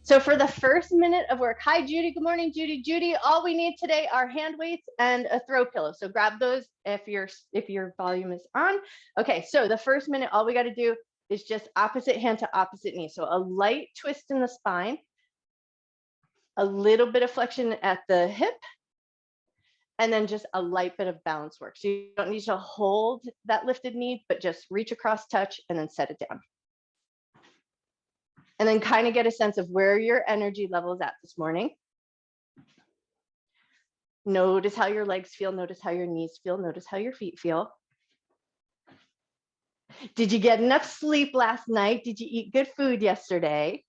So for the first minute of work, hi, Judy. Good morning, Judy. Judy, all we need today are hand weights and a throw pillow. So grab those if your volume is on. Okay, so the first minute, all we got to do is just opposite hand to opposite knee. So a light twist in the spine, a little bit of flexion at the hip, and then just a light bit of balance work. So you don't need to hold that lifted knee, but just reach across, touch, and then set it down. And then kind of get a sense of where your energy level is at this morning. Notice how your legs feel. Notice how your knees feel. Notice how your feet feel. Did you get enough sleep last night? Did you eat good food yesterday?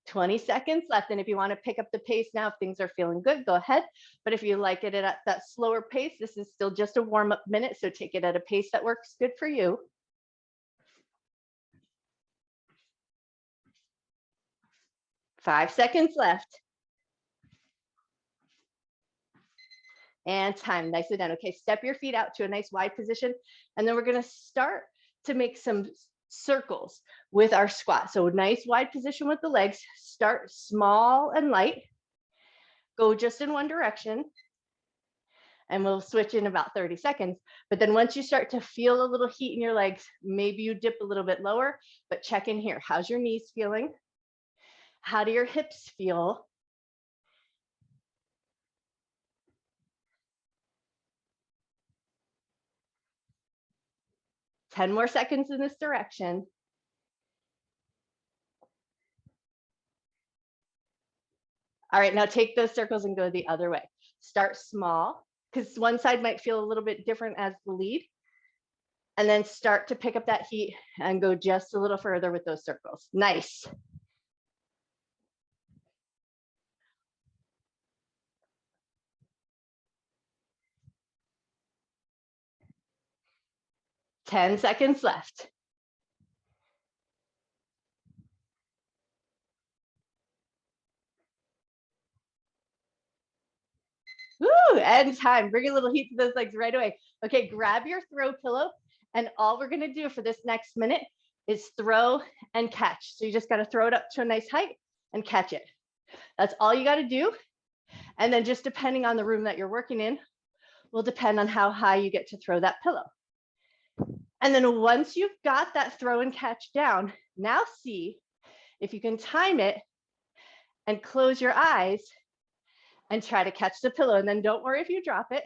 "20 seconds left. And if you want to pick up the pace now, if things are feeling good, go ahead. But if you like it at that slower pace, this is still just a warm-up minute. So take it at a pace that works good for you. "5 seconds left. And time. Nicely done. Okay, step your feet out to a nice wide position. And then we're going to start to make some circles with our squat. So nice wide position with the legs. Start small and light. Go just in one direction. And we'll switch in about 30 seconds. But then once you start to feel a little heat in your legs, maybe you dip a little bit lower, but check in here. How's your knees feeling? How do your hips feel? Ten more seconds in this direction. All right, now take those circles and go the other way. Start small, because one side might feel a little bit different as the lead. And then start to pick up that heat and go just a little further with those circles. Nice. "10 seconds left. Woo, and time. Bring a little heat to those legs right away. Okay, grab your throw pillow. And all we're gonna do for this next minute is throw and catch. So you just gotta throw it up to a nice height and catch it. That's all you gotta do. And then just depending on the room that you're working in, will depend on how high you get to throw that pillow. And then once you've got that throw and catch down, now see if you can time it and close your eyes and try to catch the pillow. And then don't worry if you drop it,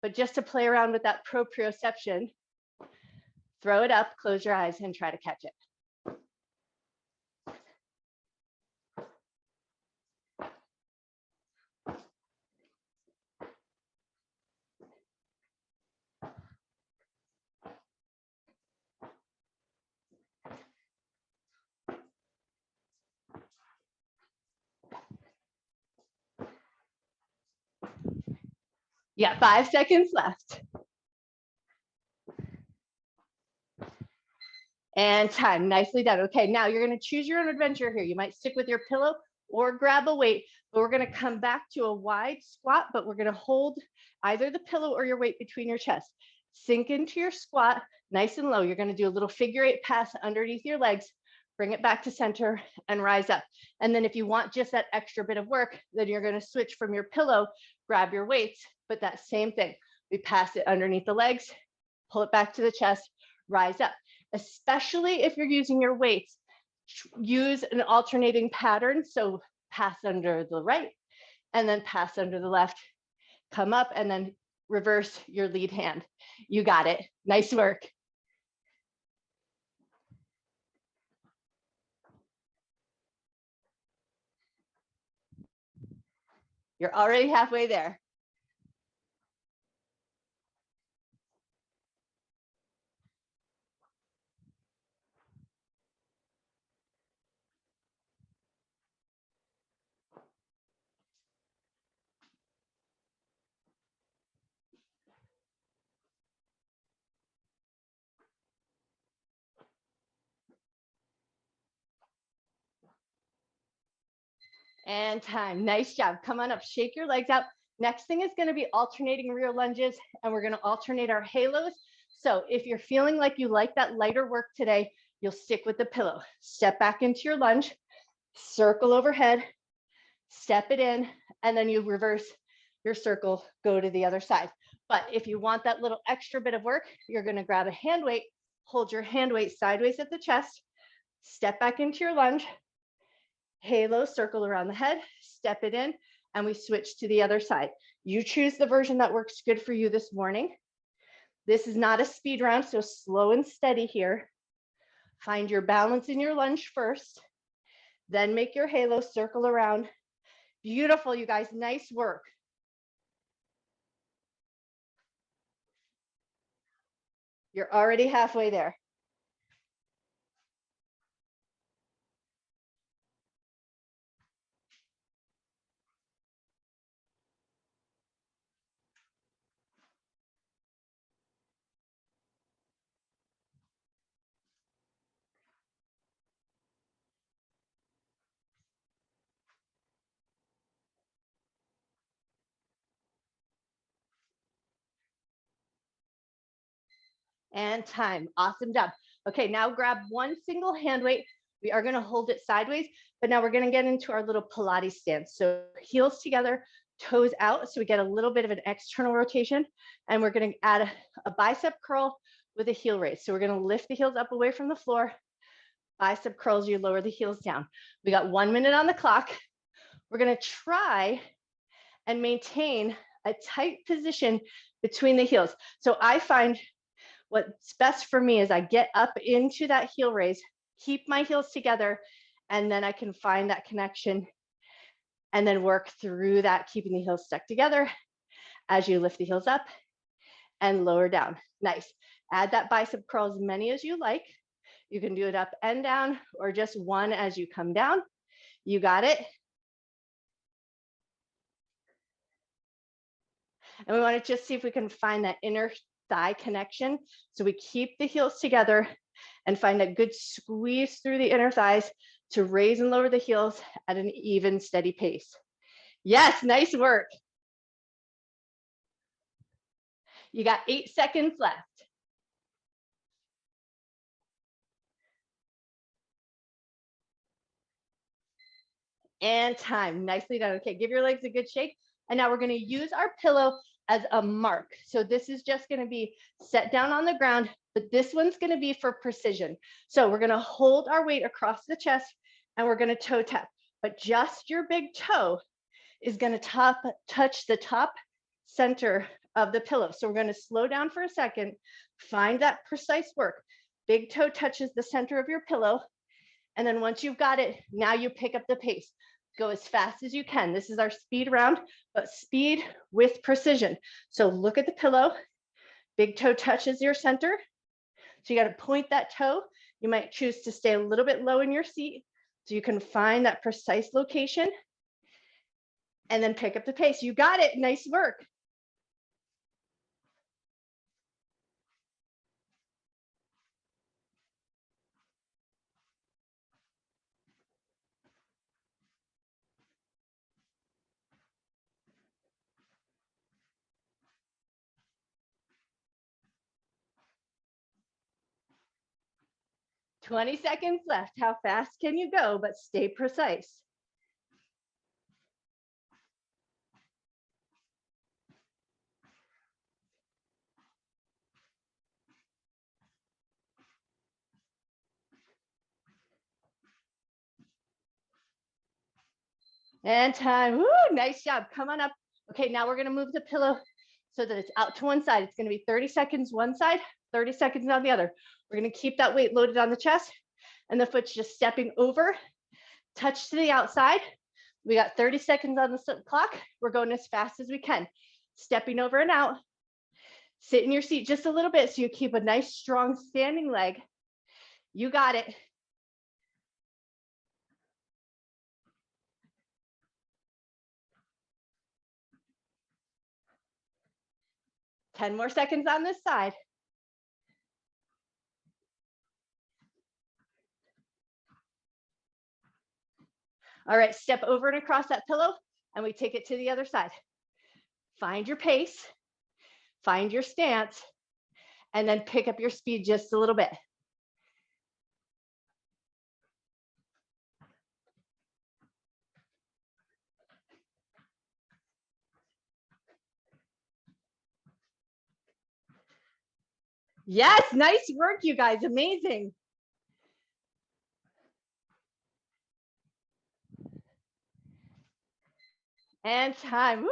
but just to play around with that proprioception, throw it up, close your eyes, and try to catch it. Yeah, 5 seconds left. And time. Nicely done. Okay, now you're going to choose your own adventure here. You might stick with your pillow or grab a weight, but we're going to come back to a wide squat, but we're going to hold either the pillow or your weight between your chest. Sink into your squat nice and low. You're going to do a little figure 8 pass underneath your legs, bring it back to center and rise up. And then if you want just that extra bit of work, then you're going to switch from your pillow, grab your weights, but that same thing. We pass it underneath the legs, pull it back to the chest, rise up. Especially if you're using your weights, use an alternating pattern. So pass under the right and then pass under the left, come up and then reverse your lead hand. You got it. Nice work. You're already halfway there. And time. Nice job. Come on up, shake your legs out. Next thing is going to be alternating rear lunges, and we're going to alternate our halos. So if you're feeling like you like that lighter work today, you'll stick with the pillow. Step back into your lunge, circle overhead, step it in, and then you reverse your circle, go to the other side. But if you want that little extra bit of work, you're gonna grab a hand weight, hold your hand weight sideways at the chest, step back into your lunge, halo, circle around the head, step it in, and we switch to the other side. You choose the version that works good for you this morning. This is not a speed round, so slow and steady here. Find your balance in your lunge first, then make your halo, circle around. Beautiful, you guys, nice work. You're already halfway there. And time. Awesome job. Okay, now grab one single hand weight. We are going to hold it sideways, but now we're going to get into our little Pilates stance. So heels together, toes out. So we get a little bit of an external rotation, and we're going to add a bicep curl with a heel raise. So we're going to lift the heels up away from the floor. Bicep curls, you lower the heels down. We got 1 minute on the clock. We're going to try and maintain a tight position between the heels. So I find what's best for me is I get up into that heel raise, keep my heels together, and then I can find that connection and then work through that, keeping the heels stuck together as you lift the heels up and lower down. Nice. Add that bicep curl as many as you like. You can do it up and down or just one as you come down. You got it. And we want to just see if we can find that inner thigh connection. So we keep the heels together and find a good squeeze through the inner thighs to raise and lower the heels at an even, steady pace. Yes, nice work. You got 8 seconds left. And time. Nicely done. Okay, give your legs a good shake. And now we're going to use our pillow as a mark. So this is just going to be set down on the ground, but this one's going to be for precision. So we're going to hold our weight across the chest and we're going to toe tap, but just your big toe is going to touch the top center of the pillow. So we're going to slow down for a second, find that precise work. Big toe touches the center of your pillow. And then once you've got it, now you pick up the pace. Go as fast as you can. This is our speed round, but speed with precision. So look at the pillow. Big toe touches your center. So you got to point that toe. You might choose to stay a little bit low in your seat so you can find that precise location and then pick up the pace. You got it. Nice work. "20 seconds left. How fast can you go, but stay precise?" And time. Woo, nice job. Come on up. Okay, now we're going to move the pillow so that it's out to one side. It's going to be 30 seconds one side, 30 seconds on the other. We're going to keep that weight loaded on the chest and the foot's just stepping over, touch to the outside. We got 30 seconds on the clock. We're going as fast as we can. Stepping over and out. Sit in your seat just a little bit so you keep a nice, strong standing leg. You got it. Ten more seconds on this side. All right, step over and across that pillow and we take it to the other side. Find your pace, find your stance, and then pick up your speed just a little bit. Yes, nice work, you guys. Amazing. And time. Woo!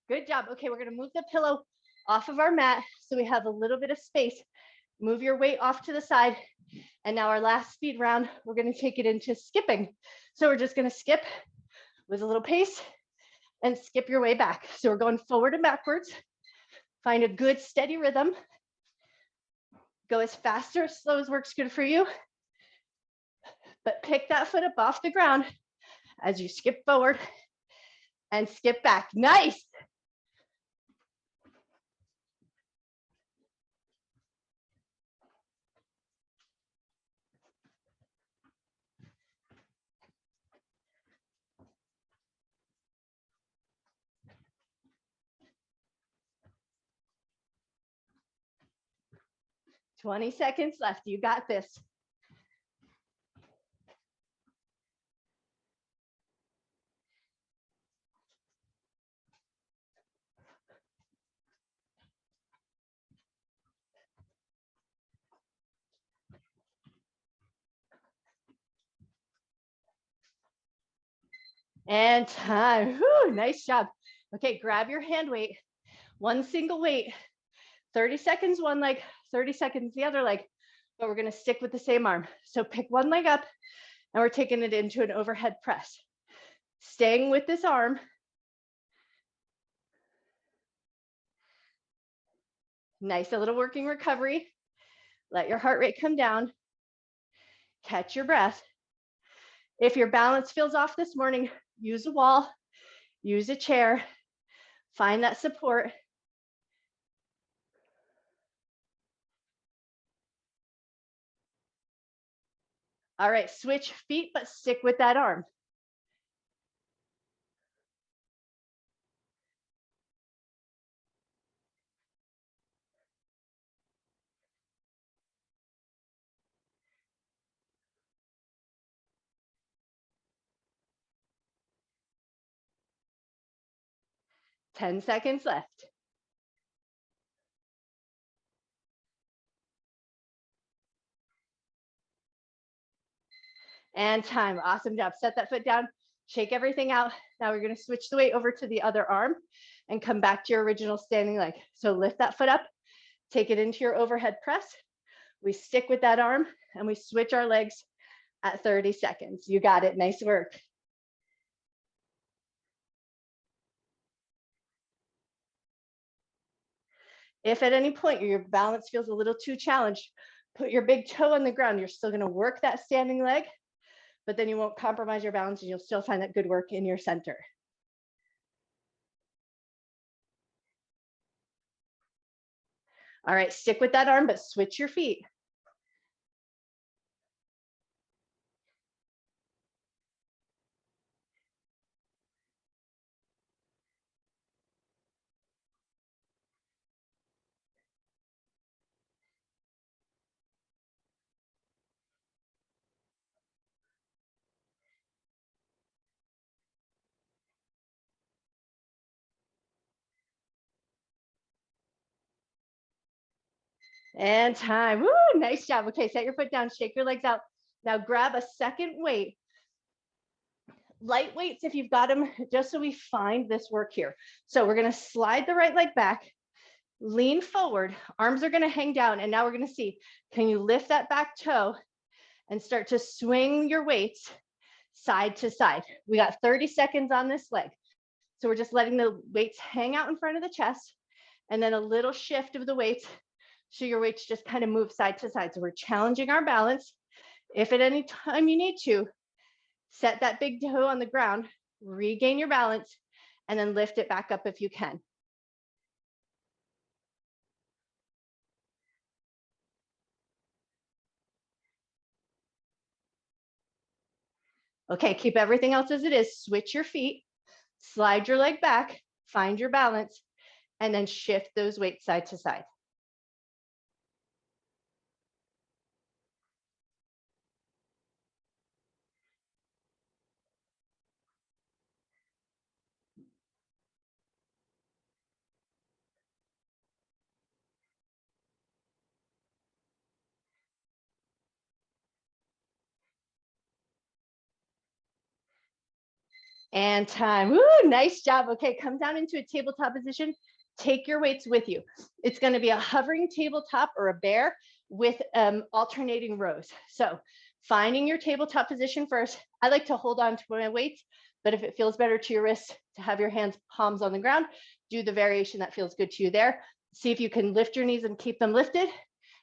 Good job. Okay, we're going to move the pillow off of our mat so we have a little bit of space. Move your weight off to the side. And now our last speed round, we're going to take it into skipping. So we're just going to skip with a little pace and skip your way back. So we're going forward and backwards. Find a good steady rhythm. Go as fast or as slow as works good for you. But pick that foot up off the ground as you skip forward and skip back. Nice. "20 seconds left. You got this." And time. Whew, nice job. Okay, grab your hand weight, one single weight, 30 seconds one leg, 30 seconds the other leg, but we're going to stick with the same arm. So pick one leg up and we're taking it into an overhead press. Staying with this arm. Nice, a little working recovery. Let your heart rate come down. Catch your breath. If your balance feels off this morning, use a wall, use a chair, find that support. All right, switch feet, but stick with that arm. Ten seconds left. And time. Awesome job. Set that foot down, shake everything out. Now we're going to switch the weight over to the other arm and come back to your original standing leg. So lift that foot up, take it into your overhead press. We stick with that arm and we switch our legs at 30 seconds. You got it. Nice work. If at any point your balance feels a little too challenged, put your big toe on the ground. You're still going to work that standing leg, but then you won't compromise your balance and you'll still find that good work in your center. All right, stick with that arm, but switch your feet. And time. Woo, nice job. Okay, set your foot down, shake your legs out. Now grab a second weight. Light weights if you've got them, just so we find this work here. So we're going to slide the right leg back, lean forward, arms are going to hang down, and now we're going to see, can you lift that back toe and start to swing your weights side to side. We got 30 seconds on this leg. So we're just letting the weights hang out in front of the chest, and then a little shift of the weights. So your weights just kind of move side to side. So we're challenging our balance. If at any time you need to, set that big toe on the ground, regain your balance, and then lift it back up if you can. Okay, keep everything else as it is. Switch your feet, slide your leg back, find your balance, and then shift those weights side to side. And time. Woo, nice job. Okay, come down into a tabletop position. Take your weights with you. It's going to be a hovering tabletop or a bear with alternating rows. So finding your tabletop position first. I like to hold on to my weights, but if it feels better to your wrists to have your hands palms on the ground, do the variation that feels good to you there. See if you can lift your knees and keep them lifted.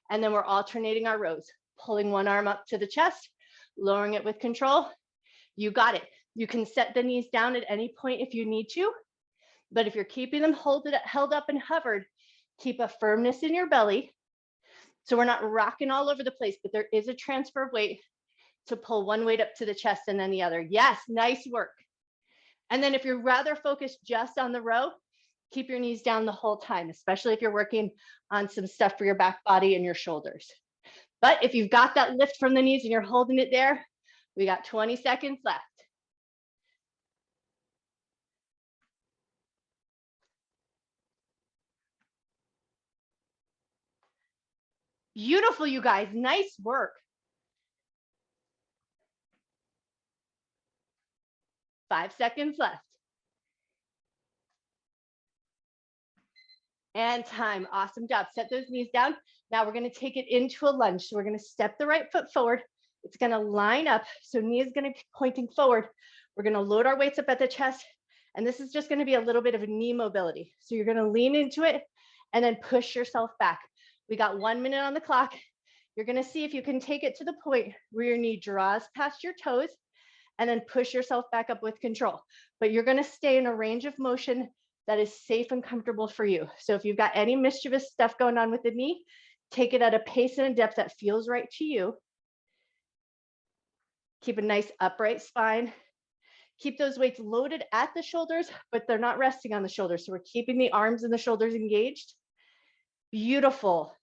And then we're alternating our rows, pulling one arm up to the chest, lowering it with control. You got it. You can set the knees down at any point if you need to, but if you're keeping them held up and hovered, keep a firmness in your belly. So we're not rocking all over the place, but there is a transfer of weight to pull one weight up to the chest and then the other. Yes, nice work. And then if you're rather focused just on the row, keep your knees down the whole time, especially if you're working on some stuff for your back body and your shoulders. But if you've got that lift from the knees and you're holding it there, we got 20 seconds left. Beautiful, you guys. Nice work. 5 seconds left. And time. Awesome job. Set those knees down. Now we're going to take it into a lunge. So we're going to step the right foot forward. It's going to line up. So knee is going to be pointing forward. We're going to load our weights up at the chest. And this is just going to be a little bit of knee mobility. So you're going to lean into it and then push yourself back. We got 1 minute on the clock. You're going to see if you can take it to the point where your knee draws past your toes and then push yourself back up with control. But you're going to stay in a range of motion that is safe and comfortable for you. So if you've got any mischievous stuff going on with the knee, take it at a pace and a depth that feels right to you. Keep a nice upright spine. Keep those weights loaded at the shoulders, but they're not resting on the shoulders. So we're keeping the arms and the shoulders engaged. Beautiful.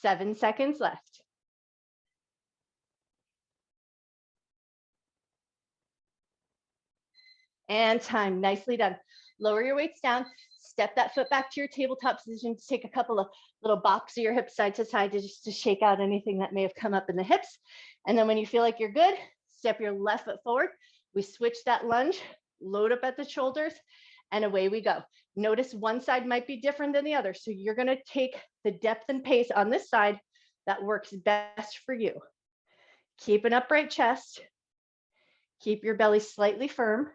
Seven seconds left. And time. Nicely done. Lower your weights down. Step that foot back to your tabletop position to take a couple of little bops of your hips side to side just to shake out anything that may have come up in the hips. And then when you feel like you're good, step your left foot forward. We switch that lunge, load up at the shoulders, and away we go. Notice one side might be different than the other. So you're going to take the depth and pace on this side that works best for you. Keep an upright chest. Keep your belly slightly firm.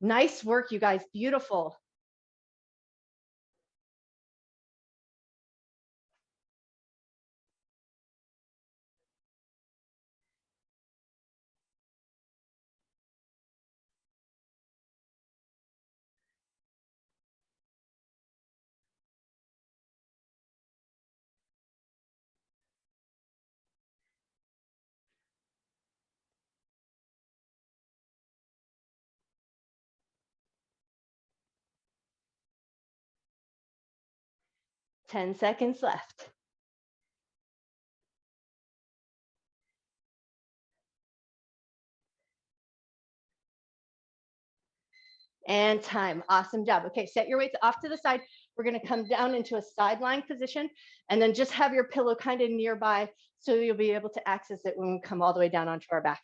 Nice work, you guys. Beautiful. Ten seconds left. And time. Awesome job. Okay, set your weights off to the side. We're going to come down into a sideline position and then just have your pillow kind of nearby so you'll be able to access it when we come all the way down onto our back.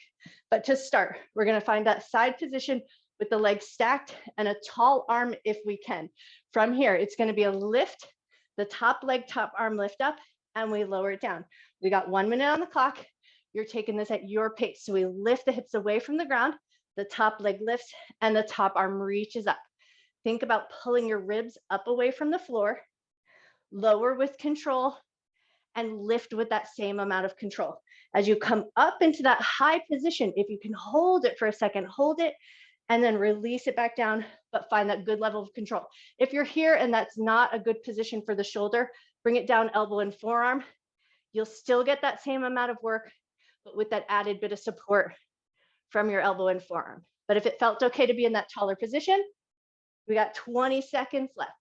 But to start, we're going to find that side position with the legs stacked and a tall arm if we can. From here, it's going to be a lift, the top leg, top arm lift up, and we lower it down. We got 1 minute on the clock. You're taking this at your pace. So we lift the hips away from the ground. The top leg lifts and the top arm reaches up. Think about pulling your ribs up away from the floor, lower with control, and lift with that same amount of control. As you come up into that high position, if you can hold it for a second, hold it, and then release it back down, but find that good level of control. If you're here and that's not a good position for the shoulder, bring it down elbow and forearm. You'll still get that same amount of work, but with that added bit of support from your elbow and forearm. But if it felt okay to be in that taller position, we got 20 seconds left.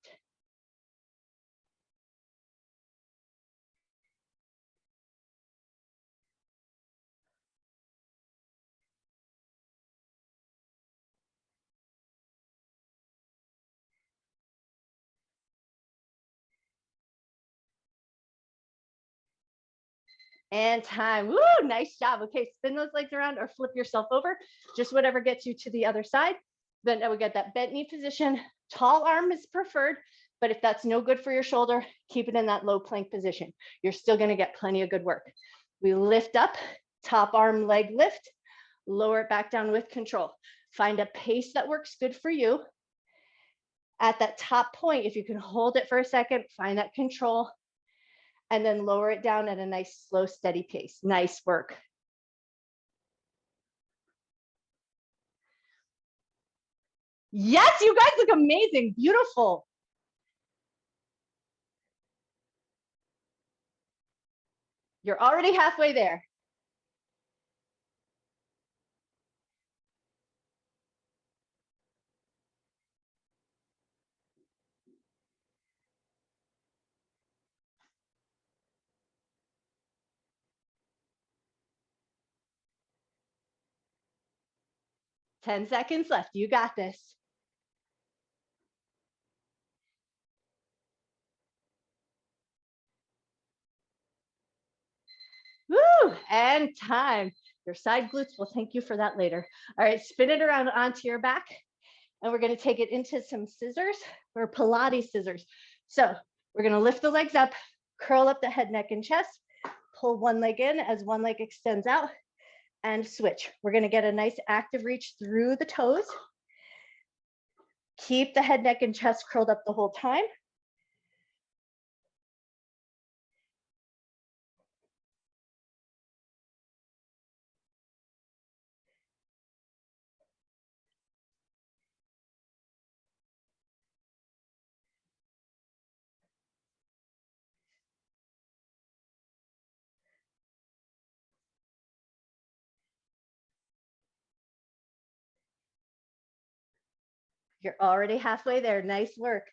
And time. Woo, nice job. Okay, spin those legs around or flip yourself over, just whatever gets you to the other side. Then we get that bent knee position. Tall arm is preferred, but if that's no good for your shoulder, keep it in that low plank position. You're still gonna get plenty of good work. We lift up, top arm leg lift, lower it back down with control. Find a pace that works good for you. At that top point, if you can hold it for a second, find that control, and then lower it down at a nice, slow, steady pace. Nice work. Yes, you guys look amazing. Beautiful. You're already halfway there. Ten seconds left. You got this. Woo, and time. Your side glutes will thank you for that later. All right, spin it around onto your back, and we're gonna take it into some scissors or Pilates scissors. So we're gonna lift the legs up, curl up the head, neck, and chest, pull one leg in as one leg extends out, and switch. We're gonna get a nice active reach through the toes. Keep the head, neck, and chest curled up the whole time. You're already halfway there. Nice work.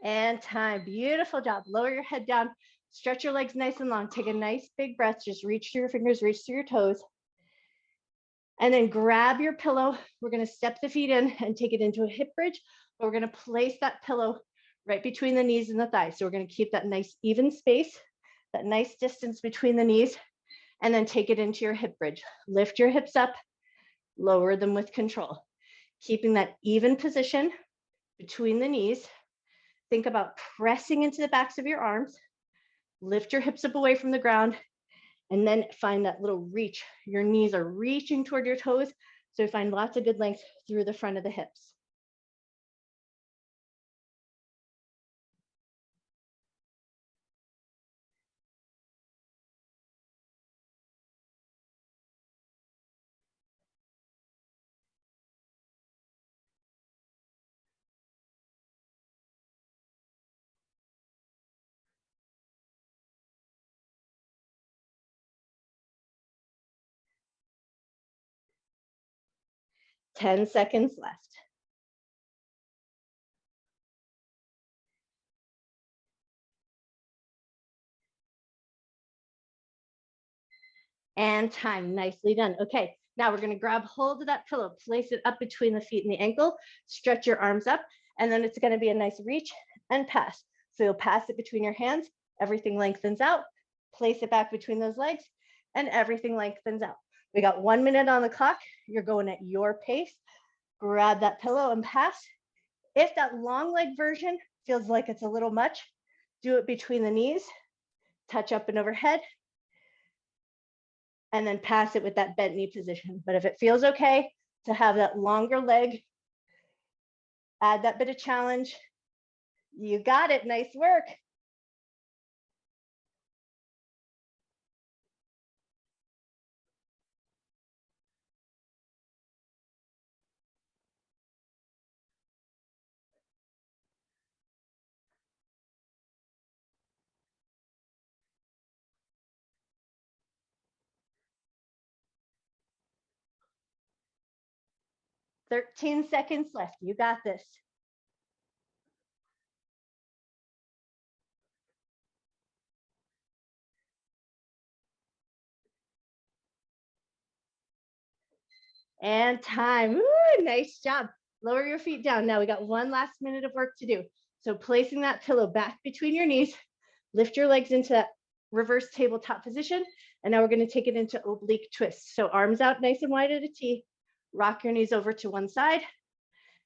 And time. Beautiful job. Lower your head down. Stretch your legs nice and long. Take a nice big breath. Just reach through your fingers, reach through your toes. And then grab your pillow. We're going to step the feet in and take it into a hip bridge. But we're going to place that pillow right between the knees and the thighs. So we're going to keep that nice even space, that nice distance between the knees, and then take it into your hip bridge. Lift your hips up, lower them with control. Keeping that even position between the knees. Think about pressing into the backs of your arms. Lift your hips up away from the ground, and then find that little reach. Your knees are reaching toward your toes, so you find lots of good length through the front of the hips. Ten seconds left. And time. Nicely done. Okay, now we're going to grab hold of that pillow, place it up between the feet and the ankle, stretch your arms up, and then it's going to be a nice reach and pass. So you'll pass it between your hands, everything lengthens out, place it back between those legs, and everything lengthens out. We got 1 minute on the clock. You're going at your pace. Grab that pillow and pass. If that long leg version feels like it's a little much, do it between the knees, touch up and overhead, and then pass it with that bent knee position. But if it feels okay to have that longer leg, add that bit of challenge. You got it. Nice work. 13 seconds left. You got this. And time. Woo, nice job. Lower your feet down. Now we got one last minute of work to do. So placing that pillow back between your knees, lift your legs into that reverse tabletop position. And now we're going to take it into oblique twist. So arms out nice and wide at a T. Rock your knees over to one side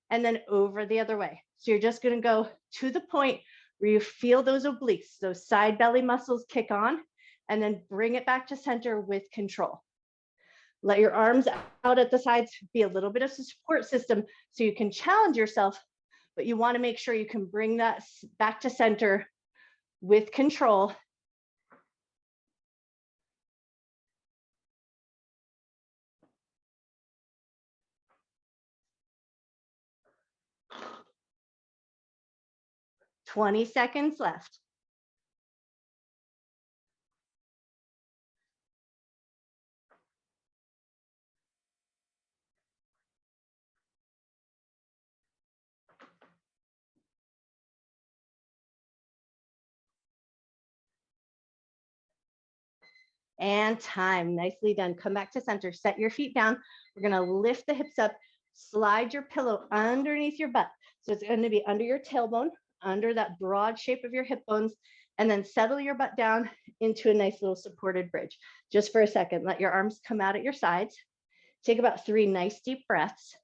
and then over the other way. So you're just going to go to the point where you feel those obliques, those side belly muscles kick on, and then bring it back to center with control. Let your arms out at the sides, be a little bit of a support system so you can challenge yourself, but you want to make sure you can bring that back to center with control. "20 seconds left. And time. Nicely done. Come back to center. Set your feet down. We're going to lift the hips up. Slide your pillow underneath your butt. So it's going to be under your tailbone, under that broad shape of your hip bones, and then settle your butt down into a nice little supported bridge. Just for a second, let your arms come out at your sides. Take about 3 nice deep breaths.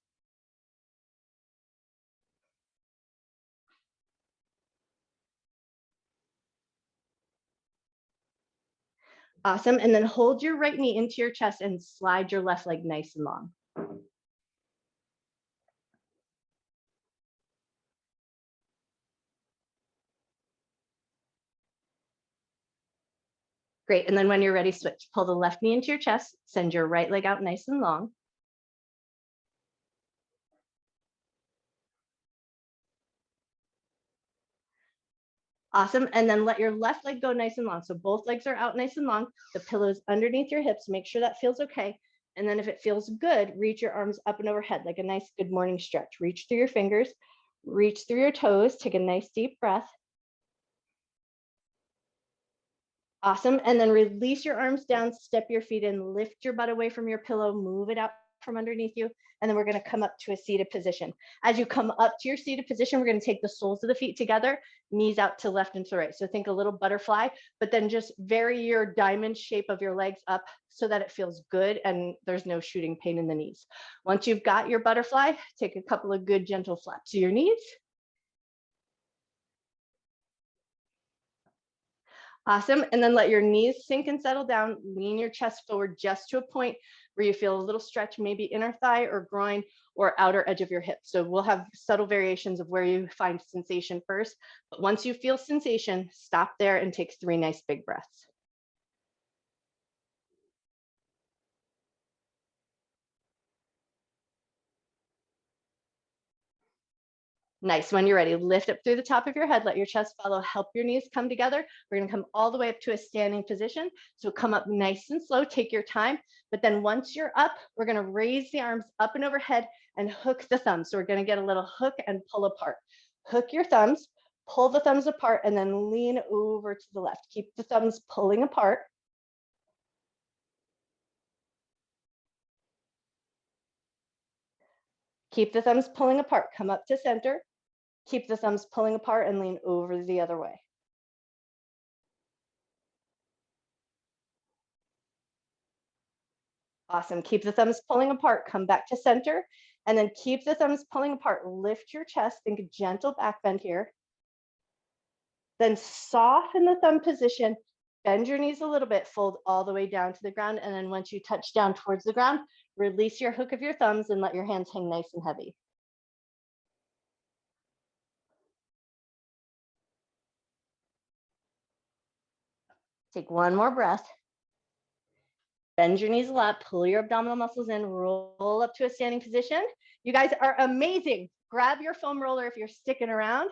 Awesome. And then hold your right knee into your chest and slide your left leg nice and long. Great. And then when you're ready, switch. Pull the left knee into your chest, send your right leg out nice and long. Awesome. And then let your left leg go nice and long. So both legs are out nice and long. The pillow's underneath your hips. Make sure that feels okay. And then if it feels good, reach your arms up and overhead like a nice good morning stretch. Reach through your fingers, reach through your toes. Take a nice deep breath. Awesome. And then release your arms down, step your feet in, lift your butt away from your pillow, move it out from underneath you. And then we're going to come up to a seated position. As you come up to your seated position, we're going to take the soles of the feet together, knees out to left and to right. So think a little butterfly, but then just vary your diamond shape of your legs up so that it feels good and there's no shooting pain in the knees. Once you've got your butterfly, take a couple of good gentle flaps to your knees. Awesome. And then let your knees sink and settle down. Lean your chest forward just to a point where you feel a little stretch, maybe inner thigh or groin or outer edge of your hip. So we'll have subtle variations of where you find sensation first. But once you feel sensation, stop there and take 3 nice big breaths. Nice. When you're ready, lift up through the top of your head, let your chest follow, help your knees come together. We're going to come all the way up to a standing position. So come up nice and slow, take your time. But then once you're up, we're going to raise the arms up and overhead and hook the thumbs. So we're going to get a little hook and pull apart. Hook your thumbs, pull the thumbs apart, and then lean over to the left. Keep the thumbs pulling apart. Keep the thumbs pulling apart. Come up to center. Keep the thumbs pulling apart and lean over the other way. Awesome. Keep the thumbs pulling apart. Come back to center and then keep the thumbs pulling apart. Lift your chest. Think a gentle back bend here. Then soften the thumb position. Bend your knees a little bit. Fold all the way down to the ground. And then once you touch down towards the ground, release your hook of your thumbs and let your hands hang nice and heavy. Take one more breath. Bend your knees a lot, pull your abdominal muscles in, roll up to a standing position. You guys are amazing. Grab your foam roller if you're sticking around.